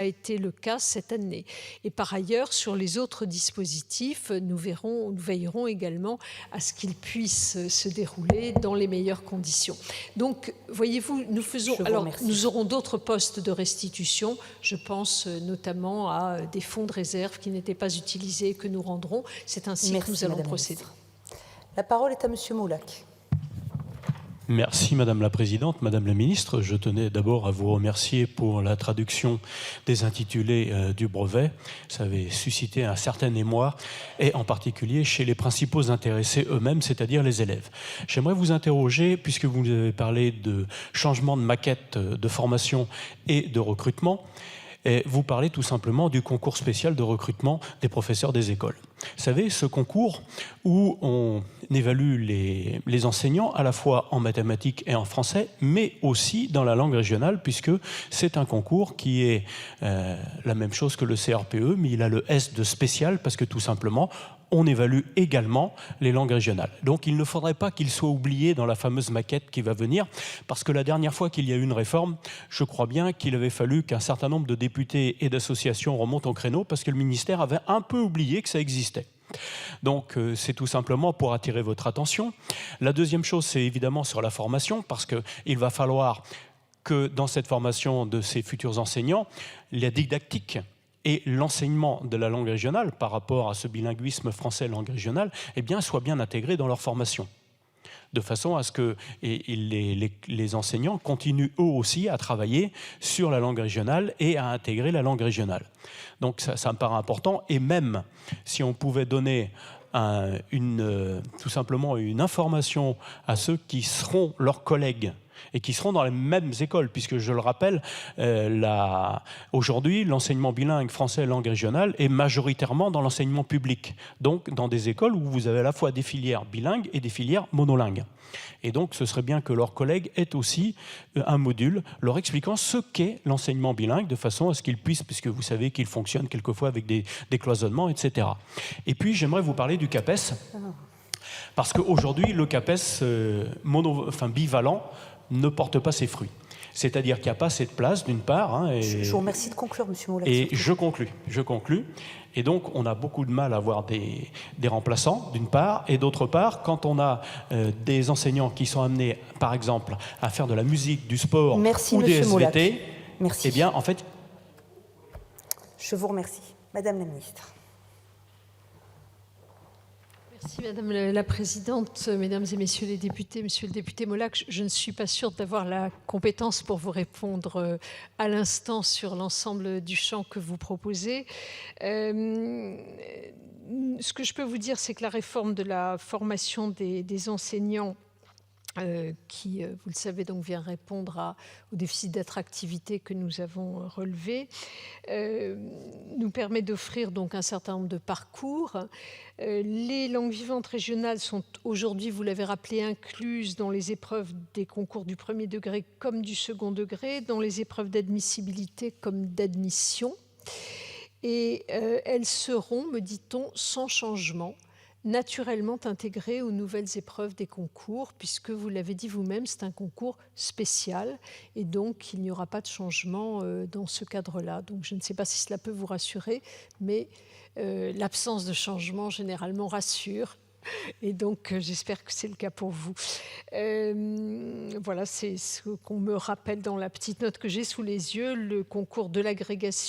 a été le cas cette année. Et par ailleurs, sur les autres dispositifs, nous veillerons également à ce qu'ils puissent se dérouler dans les meilleures conditions. Donc, voyez-vous, nous aurons d'autres postes de restitution. Je pense notamment à des fonds de réserve qui n'étaient pas utilisés et que nous rendrons. C'est ainsi que nous allons procéder. La parole est à Monsieur Moulac. Merci Madame la Présidente, Madame la Ministre. Je tenais d'abord à vous remercier pour la traduction des intitulés du brevet. Ça avait suscité un certain émoi, et en particulier chez les principaux intéressés eux-mêmes, c'est-à-dire les élèves. J'aimerais vous interroger, puisque vous avez parlé de changement de maquette de formation et de recrutement, et vous parlez tout simplement du concours spécial de recrutement des professeurs des écoles. Vous savez, ce concours où on évalue les enseignants à la fois en mathématiques et en français, mais aussi dans la langue régionale, puisque c'est un concours qui est la même chose que le CRPE, mais il a le S de spécial, parce que tout simplement, on évalue également les langues régionales. Donc il ne faudrait pas qu'il soit oublié dans la fameuse maquette qui va venir, parce que la dernière fois qu'il y a eu une réforme, je crois bien qu'il avait fallu qu'un certain nombre de députés et d'associations remontent au créneau, parce que le ministère avait un peu oublié que ça existait. Donc c'est tout simplement pour attirer votre attention. La deuxième chose, c'est évidemment sur la formation, parce qu'il va falloir que dans cette formation de ces futurs enseignants, la didactique et l'enseignement de la langue régionale par rapport à ce bilinguisme français-langue régionale, eh bien, soit bien intégré dans leur formation, de façon à ce que les enseignants continuent eux aussi à travailler sur la langue régionale et à intégrer la langue régionale. Donc ça me paraît important, et même si on pouvait donner tout simplement une information à ceux qui seront leurs collègues et qui seront dans les mêmes écoles, puisque je le rappelle, aujourd'hui, l'enseignement bilingue français langue régionale est majoritairement dans l'enseignement public, donc dans des écoles où vous avez à la fois des filières bilingues et des filières monolingues. Et donc, ce serait bien que leurs collègues aient aussi un module leur expliquant ce qu'est l'enseignement bilingue, de façon à ce qu'ils puissent, puisque vous savez qu'il fonctionne quelquefois avec des cloisonnements, etc. Et puis, j'aimerais vous parler du CAPES, parce qu'aujourd'hui, le CAPES bivalent ne porte pas ses fruits. C'est-à-dire qu'il n'y a pas assez de place, d'une part. Je vous remercie de conclure, Monsieur Moulac. Et je conclus. Et donc, on a beaucoup de mal à avoir des remplaçants, d'une part. Et d'autre part, quand on a des enseignants qui sont amenés, par exemple, à faire de la musique, du sport ou des SVT, merci. Eh bien, en fait... Je vous remercie. Madame la Ministre. Merci Madame la Présidente, Mesdames et Messieurs les députés. Monsieur le député Mollac, je ne suis pas sûre d'avoir la compétence pour vous répondre à l'instant sur l'ensemble du champ que vous proposez. Ce que je peux vous dire, c'est que la réforme de la formation des enseignants qui, vous le savez, donc vient répondre au déficit d'attractivité que nous avons relevé, nous permet d'offrir donc un certain nombre de parcours. Les langues vivantes régionales sont aujourd'hui, vous l'avez rappelé, incluses dans les épreuves des concours du premier degré comme du second degré, dans les épreuves d'admissibilité comme d'admission. Et elles seront, me dit-on, sans changement, naturellement intégrées aux nouvelles épreuves des concours, puisque vous l'avez dit vous-même, c'est un concours spécial, et donc il n'y aura pas de changement dans ce cadre-là. Donc je ne sais pas si cela peut vous rassurer, mais l'absence de changement généralement rassure. Et donc, j'espère que c'est le cas pour vous. Voilà, c'est ce qu'on me rappelle dans la petite note que j'ai sous les yeux, le concours de l'agrégation